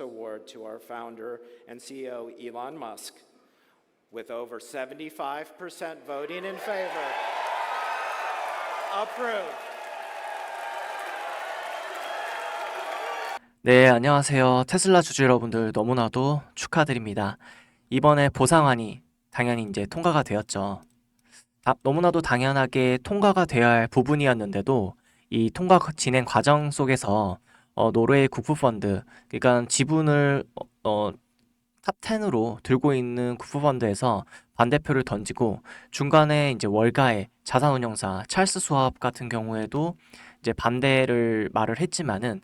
Award to our founder and CEO Elon Musk with over 75% voting in favor. Approved. 네, 안녕하세요. 테슬라 주주 여러분들 너무나도 축하드립니다. 이번에 보상안이 당연히 이제 통과가 되었죠. 너무나도 당연하게 통과가 되어야 할 부분이었는데도 이 통과 진행 과정 속에서 노르웨이 국부펀드, 그러니까 지분을 탑 10으로 들고 있는 국부펀드에서 반대표를 던지고 중간에 이제 월가의 자산운용사 찰스 수왑 같은 경우에도 이제 반대를 말을 했지만은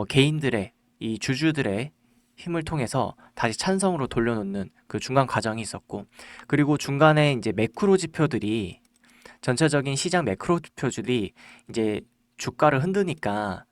개인들의 이 주주들의 힘을 통해서 다시 찬성으로 돌려놓는 그 중간 과정이 있었고, 그리고 중간에 이제 매크로 지표들이 전체적인 시장 매크로 지표들이 이제 주가를 흔드니까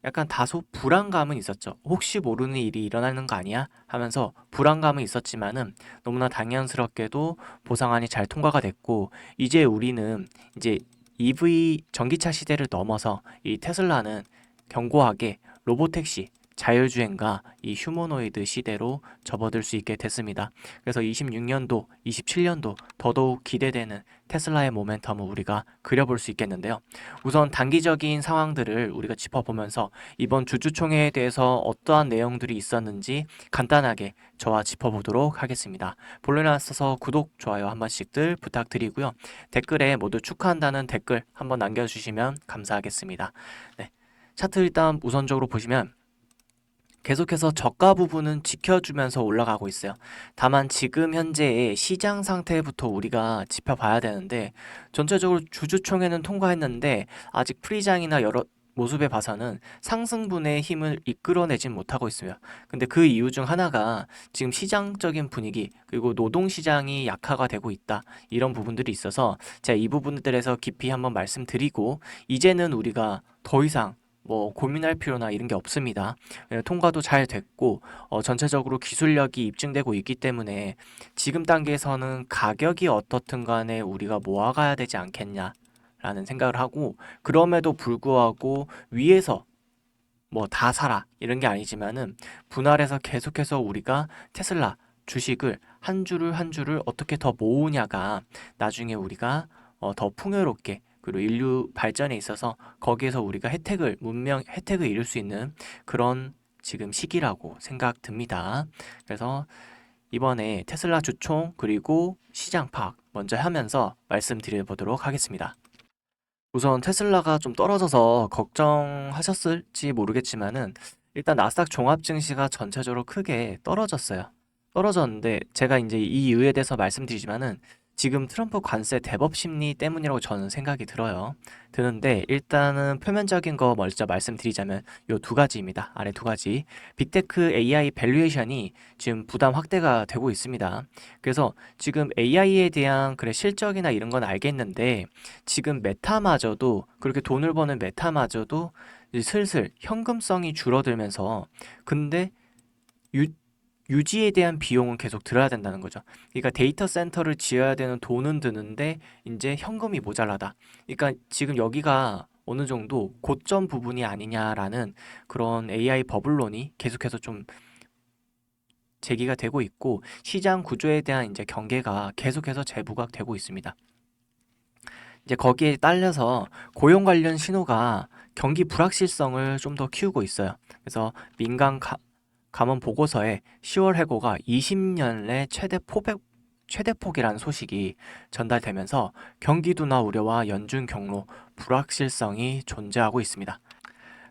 약간 다소 불안감은 있었죠. 혹시 모르는 일이 일어나는 거 아니야? 하면서 불안감은 있었지만은 너무나 당연스럽게도 보상안이 잘 통과가 됐고, 이제 우리는 이제 EV 전기차 시대를 넘어서 이 테슬라는 견고하게 로보택시, 자율주행과 이 휴머노이드 시대로 접어들 수 있게 됐습니다. 그래서 26년도, 27년도 더더욱 기대되는 테슬라의 모멘텀을 우리가 그려볼 수 있겠는데요. 우선 단기적인 상황들을 우리가 짚어보면서 이번 주주총회에 대해서 어떠한 내용들이 있었는지 간단하게 저와 짚어보도록 하겠습니다. 본론에 앞서서 구독, 좋아요 한 번씩들 부탁드리고요. 댓글에 모두 축하한다는 댓글 한번 남겨주시면 감사하겠습니다. 네. 차트 일단 우선적으로 보시면 계속해서 저가 부분은 지켜주면서 올라가고 있어요. 다만 지금 현재의 시장 상태부터 우리가 짚어봐야 되는데, 전체적으로 주주총회는 통과했는데 아직 프리장이나 여러 모습에 봐서는 상승분의 힘을 이끌어내진 못하고 있어요. 근데 그 이유 중 하나가 지금 시장적인 분위기, 그리고 노동시장이 약화가 되고 있다, 이런 부분들이 있어서 제가 이 부분들에서 깊이 한번 말씀드리고, 이제는 우리가 더 이상 뭐 고민할 필요나 이런 게 없습니다. 통과도 잘 됐고 전체적으로 기술력이 입증되고 있기 때문에 지금 단계에서는 가격이 어떻든 간에 우리가 모아가야 되지 않겠냐라는 생각을 하고, 그럼에도 불구하고 위에서 뭐 다 사라 이런 게 아니지만은 분할해서 계속해서 우리가 테슬라 주식을 한 줄을 한 줄을 어떻게 더 모으냐가 나중에 우리가 더 풍요롭게, 그리고 인류 발전에 있어서 거기에서 우리가 문명 혜택을 이룰 수 있는 그런 지금 시기라고 생각 듭니다. 그래서 이번에 테슬라 주총 그리고 시장 파악 먼저 하면서 말씀드려보도록 하겠습니다. 우선 테슬라가 좀 떨어져서 걱정하셨을지 모르겠지만은 일단 나스닥 종합 증시가 전체적으로 크게 떨어졌어요. 떨어졌는데 제가 이제 이 이유에 대해서 말씀드리지만은 지금 트럼프 관세 대법 심리 때문이라고 저는 생각이 드는데, 일단은 표면적인 거 먼저 말씀드리자면 요 두 가지입니다. 아래 두 가지. 빅테크 AI 밸류에이션이 지금 부담 확대가 되고 있습니다. 그래서 지금 AI에 대한 실적이나 이런 건 알겠는데, 지금 메타마저도, 그렇게 돈을 버는 메타마저도 이제 슬슬 현금성이 줄어들면서, 근데 유지에 대한 비용은 계속 들어야 된다는 거죠. 그러니까 데이터 센터를 지어야 되는 돈은 드는데 이제 현금이 모자라다. 그러니까 지금 여기가 어느 정도 고점 부분이 아니냐라는 그런 AI 버블론이 계속해서 좀 제기가 되고 있고, 시장 구조에 대한 이제 경계가 계속해서 재부각되고 있습니다. 이제 거기에 딸려서 고용 관련 신호가 경기 불확실성을 좀 더 키우고 있어요. 그래서 민간 감원 보고서에 10월 해고가 20년 내 최대폭이라는 소식이 전달되면서 경기도나 우려와 연준 경로 불확실성이 존재하고 있습니다.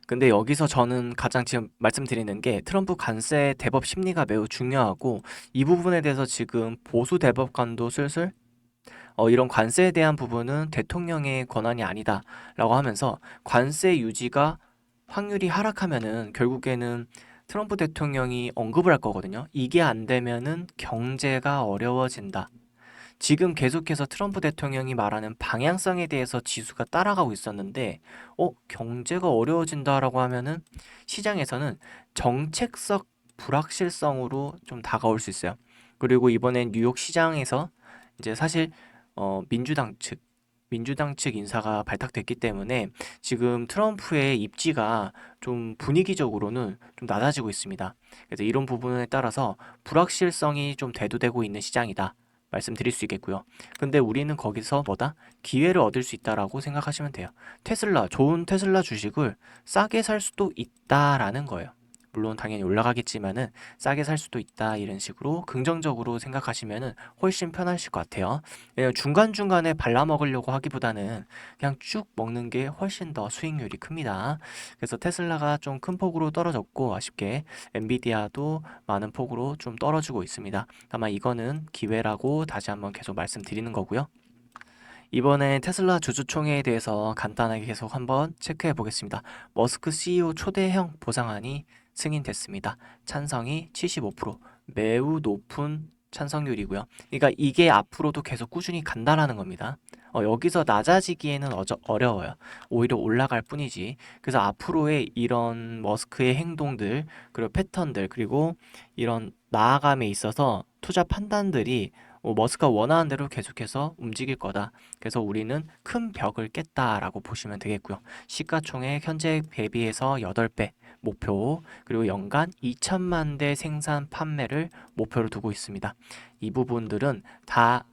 근데 여기서 저는 가장 지금 말씀드리는 게 트럼프 관세 대법 심리가 매우 중요하고, 이 부분에 대해서 지금 보수 대법관도 슬슬 이런 관세에 대한 부분은 대통령의 권한이 아니다라고 하면서 관세 유지가 확률이 하락하면은 결국에는 트럼프 대통령이 언급을 할 거거든요. 이게 안 되면은 경제가 어려워진다. 지금 계속해서 트럼프 대통령이 말하는 방향성에 대해서 지수가 따라가고 있었는데, 경제가 어려워진다라고 하면은 시장에서는 정책적 불확실성으로 좀 다가올 수 있어요. 그리고 이번에 뉴욕 시장에서 이제 사실 민주당 측 민주당 측 인사가 발탁됐기 때문에 지금 트럼프의 입지가 좀 분위기적으로는 좀 낮아지고 있습니다. 그래서 이런 부분에 따라서 불확실성이 좀 대두되고 있는 시장이다. 말씀드릴 수 있겠고요. 근데 우리는 거기서 뭐다? 기회를 얻을 수 있다라고 생각하시면 돼요. 테슬라, 좋은 테슬라 주식을 싸게 살 수도 있다라는 거예요. 물론 당연히 올라가겠지만은 싸게 살 수도 있다 이런 식으로 긍정적으로 생각하시면은 훨씬 편하실 것 같아요. 왜냐면 중간중간에 발라먹으려고 하기보다는 그냥 쭉 먹는 게 훨씬 더 수익률이 큽니다. 그래서 테슬라가 좀 큰 폭으로 떨어졌고 아쉽게 엔비디아도 많은 폭으로 좀 떨어지고 있습니다. 아마 이거는 기회라고 다시 한번 계속 말씀드리는 거고요. 이번에 테슬라 주주총회에 대해서 간단하게 계속 한번 체크해 보겠습니다. 머스크 CEO 초대형 보상안이 승인됐습니다. 찬성이 75%, 매우 높은 찬성률이고요. 그러니까 이게 앞으로도 계속 꾸준히 간다라는 겁니다. 여기서 낮아지기에는 어려워요. 오히려 올라갈 뿐이지. 그래서 앞으로의 이런 머스크의 행동들, 그리고 패턴들, 그리고 이런 나아감에 있어서 투자 판단들이 머스크가 원하는 대로 계속해서 움직일 거다. 그래서 우리는 큰 벽을 깼다라고 보시면 되겠고요. 시가총액 현재 대비해서 8배 목표, 그리고 연간 2천만 대 생산 판매를 목표로 두고 있습니다. 이 부분들은 다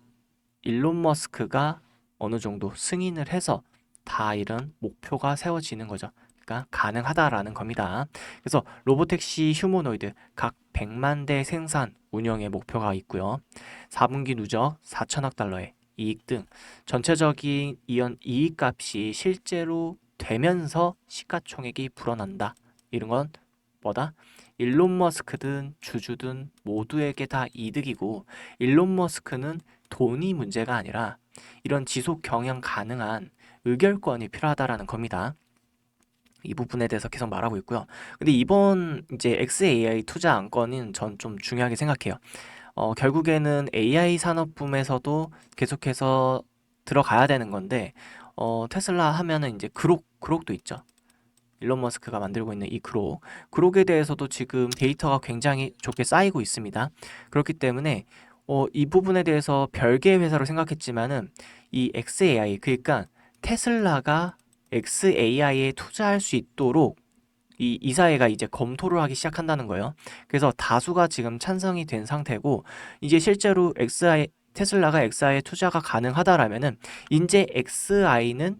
일론 머스크가 어느 정도 승인을 해서 다 이런 목표가 세워지는 거죠. 그러니까 가능하다라는 겁니다. 그래서 로보택시 휴머노이드 각 100만 대 생산 운영의 목표가 있고요. 4분기 누적 4천억 달러의 이익 등 전체적인 이익값이 실제로 되면서 시가총액이 불어난다. 이런 건 뭐다? 일론 머스크든 주주든 모두에게 다 이득이고, 일론 머스크는 돈이 문제가 아니라 이런 지속 경영 가능한 의결권이 필요하다라는 겁니다. 이 부분에 대해서 계속 말하고 있고요. 근데 이번 이제 XAI 투자 안건은 전 좀 중요하게 생각해요. 결국에는 AI 산업붐에서도 계속해서 들어가야 되는 건데, 테슬라 하면은 이제 그록도 있죠. 일론 머스크가 만들고 있는 이 그록에 대해서도 지금 데이터가 굉장히 좋게 쌓이고 있습니다. 그렇기 때문에 이 부분에 대해서 별개의 회사로 생각했지만은 이 XAI, 그러니까 테슬라가 XAI에 투자할 수 있도록 이 이사회가 이제 검토를 하기 시작한다는 거예요. 그래서 다수가 지금 찬성이 된 상태고, 이제 실제로 테슬라가 XAI에 투자가 가능하다라면은 이제 XAI는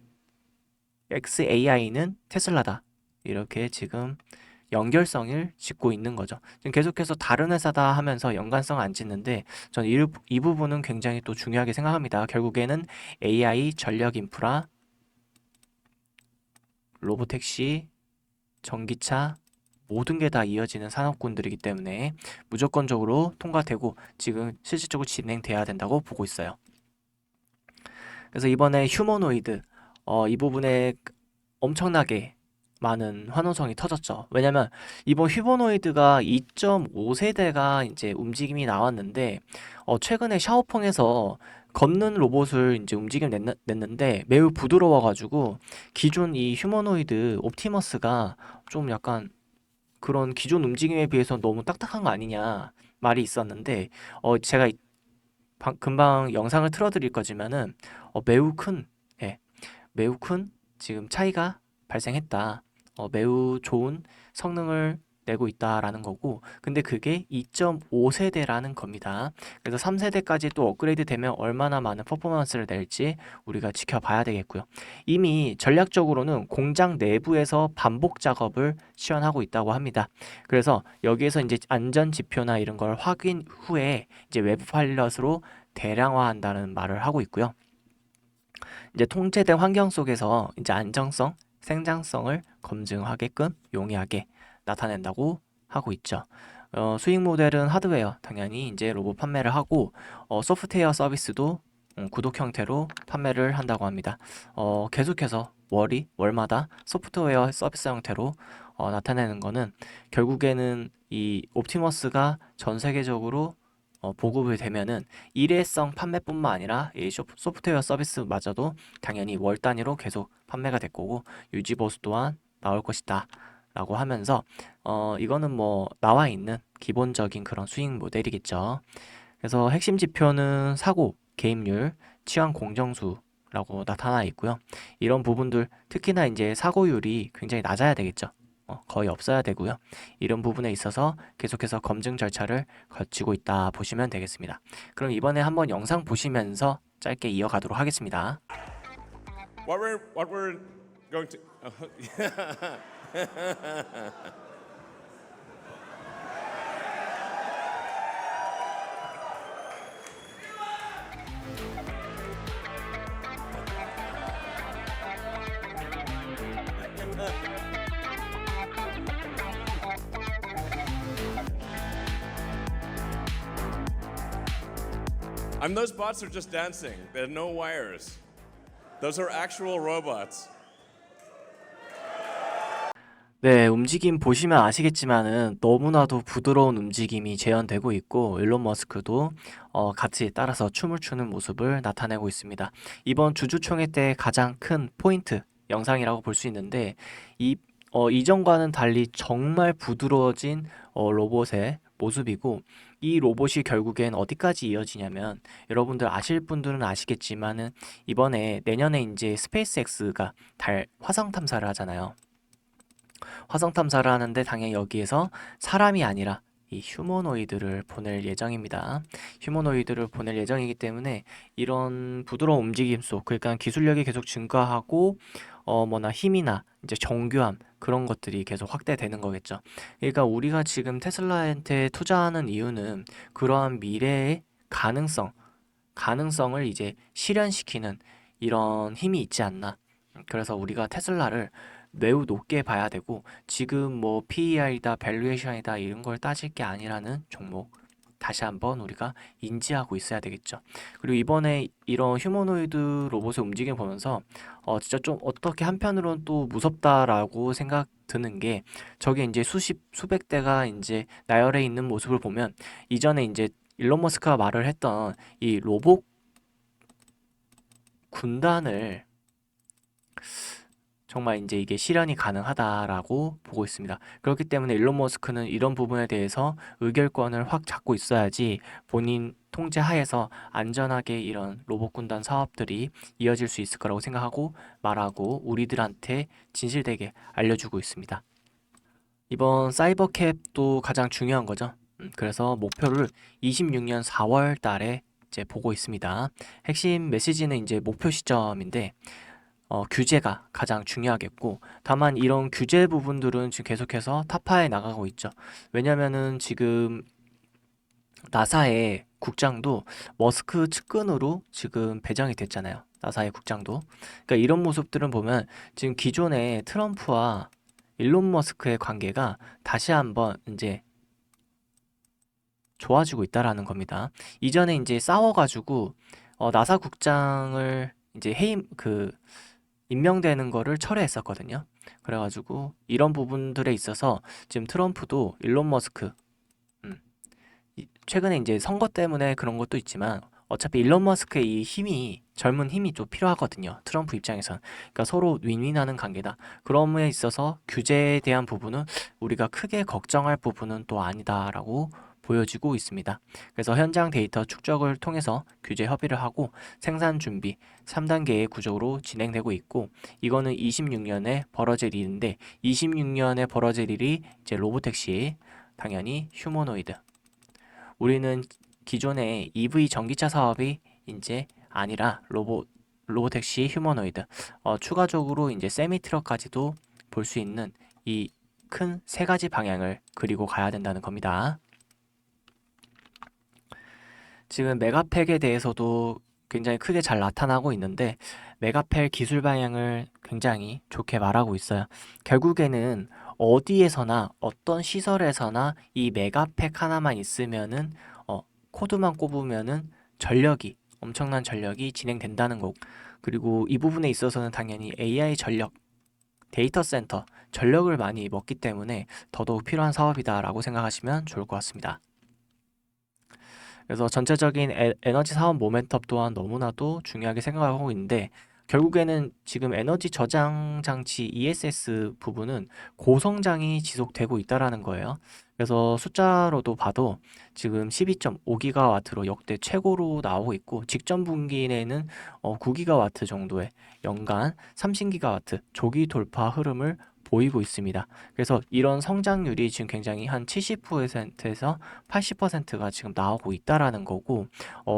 테슬라다. 이렇게 지금 연결성을 짓고 있는 거죠. 지금 계속해서 다른 회사다 하면서 연관성 안 짓는데, 저는 이 부분은 굉장히 또 중요하게 생각합니다. 결국에는 AI, 전력 인프라, 로보택시, 전기차 모든 게 다 이어지는 산업군들이기 때문에 무조건적으로 통과되고 지금 실질적으로 진행돼야 된다고 보고 있어요. 그래서 이번에 휴머노이드 이 부분에 엄청나게 많은 환호성이 터졌죠. 왜냐면 이번 휴머노이드가 2.5세대가 이제 움직임이 나왔는데, 최근에 샤오펑에서 걷는 로봇을 이제 움직임 냈는데 매우 부드러워가지고 기존 이 휴머노이드 옵티머스가 좀 약간 그런 기존 움직임에 비해서 너무 딱딱한 거 아니냐 말이 있었는데, 제가 금방 영상을 틀어드릴 거지만은 매우 큰, 예, 매우 큰 지금 차이가 발생했다. 매우 좋은 성능을 내고 있다라는 거고, 근데 그게 2.5세대라는 겁니다. 그래서 3세대까지 또 업그레이드 되면 얼마나 많은 퍼포먼스를 낼지 우리가 지켜봐야 되겠고요. 이미 전략적으로는 공장 내부에서 반복 작업을 시연하고 있다고 합니다. 그래서 여기에서 이제 안전 지표나 이런 걸 확인 후에 이제 외부 파일럿으로 대량화한다는 말을 하고 있고요. 이제 통제된 환경 속에서 이제 안정성, 생장성을 검증하게끔 용이하게 나타낸다고 하고 있죠. 수익 모델은 하드웨어, 당연히 이제 로봇 판매를 하고, 소프트웨어 서비스도 구독 형태로 판매를 한다고 합니다. 계속해서 월마다 소프트웨어 서비스 형태로 나타내는 거는 결국에는 이 옵티머스가 전 세계적으로 보급이 되면은 일회성 판매뿐만 아니라 이 소프트웨어 서비스마저도 당연히 월 단위로 계속 판매가 될 거고 유지 보수 또한 나올 것이다 라고 하면서 이거는 뭐 나와 있는 기본적인 그런 수익 모델이겠죠. 그래서 핵심 지표는 사고, 개입률, 취한 공정수, 라고 나타나 있고요. 이런 부분들 특히나 이제 사고율이 굉장히 낮아야 되겠죠. 거의 없어야 되고요. 이런 부분에 있어서 계속해서 검증 절차를 거치고 있다 보시면 되겠습니다. 그럼 이번에 한번 영상 보시면서 짧게 이어가도록 하겠습니다. What we're going to those bots are just dancing. They have no wires. Those are actual robots. 네, 움직임 보시면 아시겠지만은 너무나도 부드러운 움직임이 재현되고 있고 일론 머스크도 같이 따라서 춤을 추는 모습을 나타내고 있습니다. 이번 주주총회 때 가장 큰 포인트 영상이라고 볼 수 있는데 이전과는 달리 정말 부드러워진 로봇의 모습이고 이 로봇이 결국엔 어디까지 이어지냐면 여러분들 아실 분들은 아시겠지만은 이번에 내년에 이제 스페이스X가 달 화성 탐사를 하잖아요. 화성 탐사를 하는데 당연히 여기에서 사람이 아니라 이 휴머노이드를 보낼 예정입니다. 휴머노이드를 보낼 예정이기 때문에 이런 부드러운 움직임 속, 그러니까 기술력이 계속 증가하고 뭐나 힘이나 이제 정교함 그런 것들이 계속 확대되는 거겠죠. 그러니까 우리가 지금 테슬라한테 투자하는 이유는 그러한 미래의 가능성을 이제 실현시키는 이런 힘이 있지 않나. 그래서 우리가 테슬라를 매우 높게 봐야 되고 지금 뭐 PER이다, 밸류에이션이다 이런 걸 따질 게 아니라는 종목 다시 한번 우리가 인지하고 있어야 되겠죠. 그리고 이번에 이런 휴머노이드 로봇의 움직임 보면서 진짜 좀 어떻게 한편으로는 또 무섭다라고 생각 드는 게 저게 이제 수백 대가 이제 나열해 있는 모습을 보면 이전에 이제 일론 머스크가 말을 했던 이 로봇 군단을 정말 이제 이게 실현이 가능하다라고 보고 있습니다. 그렇기 때문에 일론 머스크는 이런 부분에 대해서 의결권을 확 잡고 있어야지 본인 통제 하에서 안전하게 이런 로봇 군단 사업들이 이어질 수 있을 거라고 생각하고 말하고 우리들한테 진실되게 알려주고 있습니다. 이번 사이버캡도 가장 중요한 거죠. 그래서 목표를 26년 4월 달에 이제 보고 있습니다. 핵심 메시지는 이제 목표 시점인데 규제가 가장 중요하겠고 다만 이런 규제 부분들은 지금 계속해서 타파해 나가고 있죠. 왜냐면은 지금 나사의 국장도 머스크 측근으로 지금 배정이 됐잖아요. 나사의 국장도. 그러니까 이런 모습들은 보면 지금 기존의 트럼프와 일론 머스크의 관계가 다시 한번 이제 좋아지고 있다라는 겁니다. 이전에 이제 싸워가지고 나사 국장을 이제 임명되는 거를 철회했었거든요. 그래가지고 이런 부분들에 있어서 지금 트럼프도 일론 머스크 최근에 이제 선거 때문에 그런 것도 있지만 어차피 일론 머스크의 이 힘이 젊은 힘이 좀 필요하거든요. 트럼프 입장에선. 그러니까 서로 윈윈하는 관계다. 그럼에 있어서 규제에 대한 부분은 우리가 크게 걱정할 부분은 또 아니다라고 보여지고 있습니다. 그래서 현장 데이터 축적을 통해서 규제 협의를 하고 생산 준비 3단계의 구조로 진행되고 있고 이거는 26년에 벌어질 일인데 26년에 벌어질 일이 이제 로보택시 당연히 휴머노이드 우리는 기존의 EV 전기차 사업이 이제 아니라 로보택시 휴머노이드 추가적으로 이제 세미 트럭까지도 볼 수 있는 이 큰 세 가지 방향을 그리고 가야 된다는 겁니다. 지금 메가팩에 대해서도 굉장히 크게 잘 나타나고 있는데 메가팩 기술 방향을 굉장히 좋게 말하고 있어요. 결국에는 어디에서나 어떤 시설에서나 이 메가팩 하나만 있으면은 코드만 꼽으면은 엄청난 전력이 진행된다는 거고 그리고 이 부분에 있어서는 당연히 AI 전력, 데이터 센터 전력을 많이 먹기 때문에 더더욱 필요한 사업이다라고 생각하시면 좋을 것 같습니다. 그래서 전체적인 에너지 사업 모멘텀 또한 너무나도 중요하게 생각하고 있는데 결국에는 지금 에너지 저장 장치 ESS 부분은 고성장이 지속되고 있다라는 거예요. 그래서 숫자로도 봐도 지금 12.5기가와트로 역대 최고로 나오고 있고 직전 분기에는 9기가와트 정도의 연간 30기가와트 조기 돌파 흐름을 보이고 있습니다. 그래서 이런 성장률이 지금 굉장히 한 70%에서 80%가 지금 나오고 있다라는 거고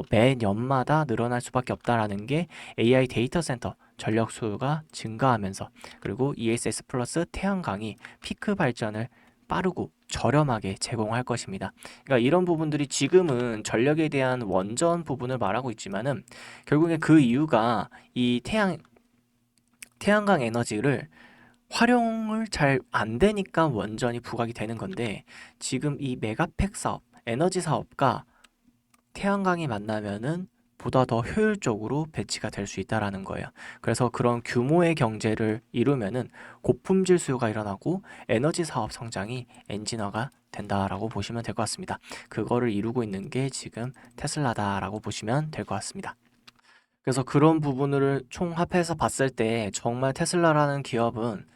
매년마다 늘어날 수밖에 없다라는 게 AI 데이터 센터 전력 소요가 증가하면서 그리고 ESS 플러스 태양광이 피크 발전을 빠르고 저렴하게 제공할 것입니다. 그러니까 이런 부분들이 지금은 전력에 대한 원전 부분을 말하고 있지만은 결국에 그 이유가 이 태양광 에너지를 활용을 잘 안 되니까 원전이 부각이 되는 건데 지금 이 메가팩 사업, 에너지 사업과 태양광이 만나면은 보다 더 효율적으로 배치가 될 수 있다라는 거예요. 그래서 그런 규모의 경제를 이루면은 고품질 수요가 일어나고 에너지 사업 성장이 엔진화가 된다라고 보시면 될 것 같습니다. 그거를 이루고 있는 게 지금 테슬라다라고 보시면 될 것 같습니다. 그래서 그런 부분을 총합해서 봤을 때 정말 테슬라라는 기업은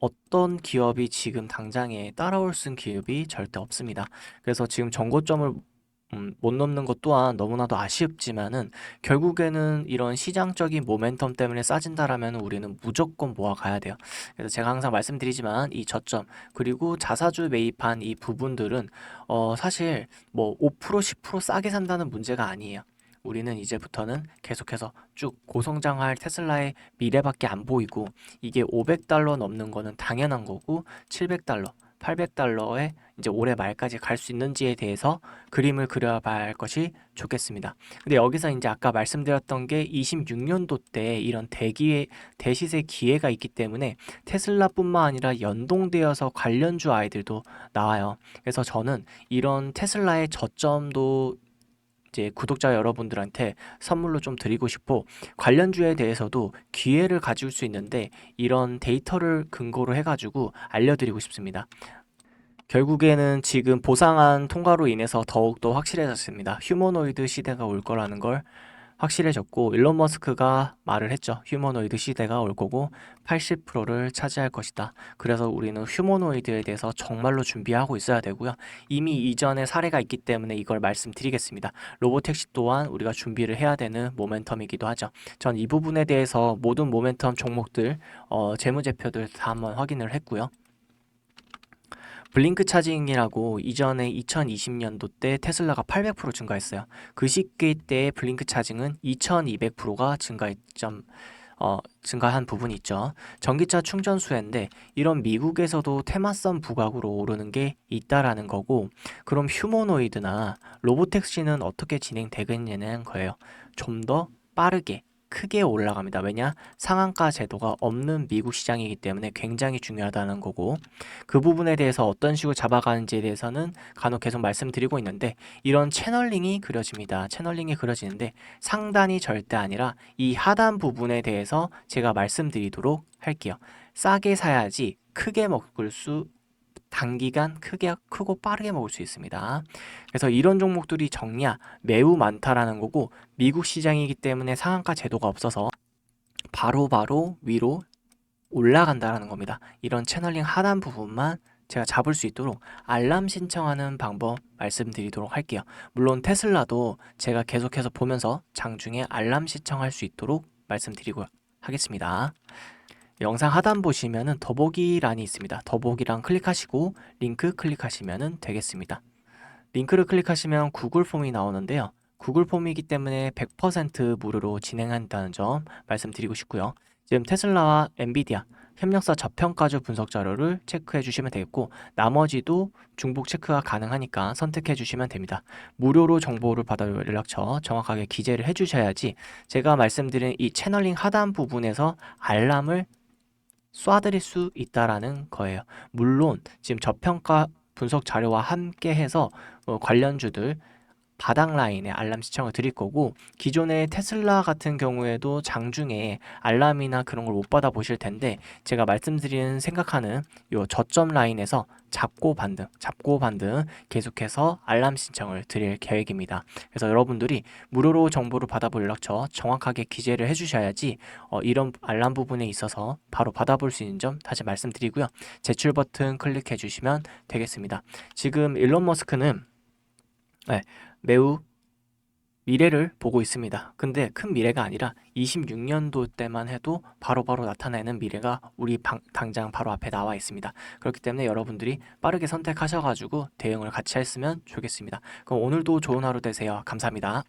어떤 기업이 지금 당장에 따라올 수 있는 기업이 절대 없습니다. 그래서 지금 정고점을 못 넘는 것 또한 너무나도 아쉽지만은 결국에는 이런 시장적인 모멘텀 때문에 싸진다라면 우리는 무조건 모아가야 돼요. 그래서 제가 항상 말씀드리지만 이 저점 그리고 자사주 매입한 이 부분들은 사실 뭐 5% 10% 싸게 산다는 문제가 아니에요. 우리는 이제부터는 계속해서 쭉 고성장할 테슬라의 미래밖에 안 보이고 이게 $500 넘는 거는 당연한 거고 700달러, 800달러에 이제 올해 말까지 갈 수 있는지에 대해서 그림을 그려봐야 할 것이 좋겠습니다. 근데 여기서 이제 아까 말씀드렸던 게 26년도 때 이런 대시세 기회가 있기 때문에 테슬라뿐만 아니라 연동되어서 관련주 아이들도 나와요. 그래서 저는 이런 테슬라의 저점도 이제 구독자 여러분들한테 선물로 좀 드리고 싶고 관련주에 대해서도 기회를 가질 수 있는데 이런 데이터를 근거로 해가지고 알려드리고 싶습니다. 결국에는 지금 보상안 통과로 인해서 더욱더 확실해졌습니다. 휴머노이드 시대가 올 거라는 걸 확실해졌고 일론 머스크가 말을 했죠. 휴머노이드 시대가 올 거고 80%를 차지할 것이다. 그래서 우리는 휴머노이드에 대해서 정말로 준비하고 있어야 되고요. 이미 이전에 사례가 있기 때문에 이걸 말씀드리겠습니다. 로보택시 또한 우리가 준비를 해야 되는 모멘텀이기도 하죠. 전 이 부분에 대해서 모든 모멘텀 종목들 재무제표들 다 한번 확인을 했고요. 블링크 차징이라고 이전에 2020년도 때 테슬라가 800% 증가했어요. 그 시기 때 블링크 차징은 2200%가 증가한 부분이 있죠. 전기차 충전 수혜인데 이런 미국에서도 테마성 부각으로 오르는 게 있다라는 거고 그럼 휴머노이드나 로보택시는 어떻게 진행되겠냐는 거예요. 좀 더 빠르게 크게 올라갑니다. 왜냐? 상한가 제도가 없는 미국 시장이기 때문에 굉장히 중요하다는 거고 그 부분에 대해서 어떤 식으로 잡아가는지에 대해서는 간혹 계속 말씀드리고 있는데 이런 채널링이 그려집니다. 채널링이 그려지는데 상단이 절대 아니라 이 하단 부분에 대해서 제가 말씀드리도록 할게요. 싸게 사야지 크게 먹을 수 단기간 크고 빠르게 먹을 수 있습니다. 그래서 이런 종목들이 정리야 매우 많다라는 거고 미국 시장이기 때문에 상한가 제도가 없어서 바로바로 위로 올라간다라는 겁니다. 이런 채널링 하단 부분만 제가 잡을 수 있도록 알람 신청하는 방법 말씀드리도록 할게요. 물론 테슬라도 제가 계속해서 보면서 장중에 알람 신청할 수 있도록 말씀드리고 하겠습니다. 영상 하단 보시면은 더보기란이 있습니다. 더보기란 클릭하시고 링크 클릭하시면 되겠습니다. 링크를 클릭하시면 구글 폼이 나오는데요. 구글 폼이기 때문에 100% 무료로 진행한다는 점 말씀드리고 싶고요. 지금 테슬라와 엔비디아 협력사 저평가주 분석 자료를 체크해 주시면 되겠고 나머지도 중복 체크가 가능하니까 선택해 주시면 됩니다. 무료로 정보를 받아 연락처 정확하게 기재를 해 주셔야지 제가 말씀드린 이 채널링 하단 부분에서 알람을 쏴드릴 수 있다라는 거예요. 물론 지금 저평가 분석 자료와 함께 해서 관련주들 바닥 라인에 알람 시청을 드릴 거고, 기존의 테슬라 같은 경우에도 장중에 알람이나 그런 걸 못 받아 보실 텐데, 제가 말씀드리는 생각하는 요 저점 라인에서 잡고 반등 계속해서 알람 신청을 드릴 계획입니다. 그래서 여러분들이 무료로 정보를 받아볼 연락처 정확하게 기재를 해주셔야지 이런 알람 부분에 있어서 바로 받아볼 수 있는 점 다시 말씀드리고요. 제출 버튼 클릭해 주시면 되겠습니다. 지금 일론 머스크는 매우 미래를 보고 있습니다. 근데 큰 미래가 아니라 26년도 때만 해도 바로바로 나타나는 미래가 우리 당장 바로 앞에 나와 있습니다. 그렇기 때문에 여러분들이 빠르게 선택하셔가지고 대응을 같이 했으면 좋겠습니다. 그럼 오늘도 좋은 하루 되세요. 감사합니다.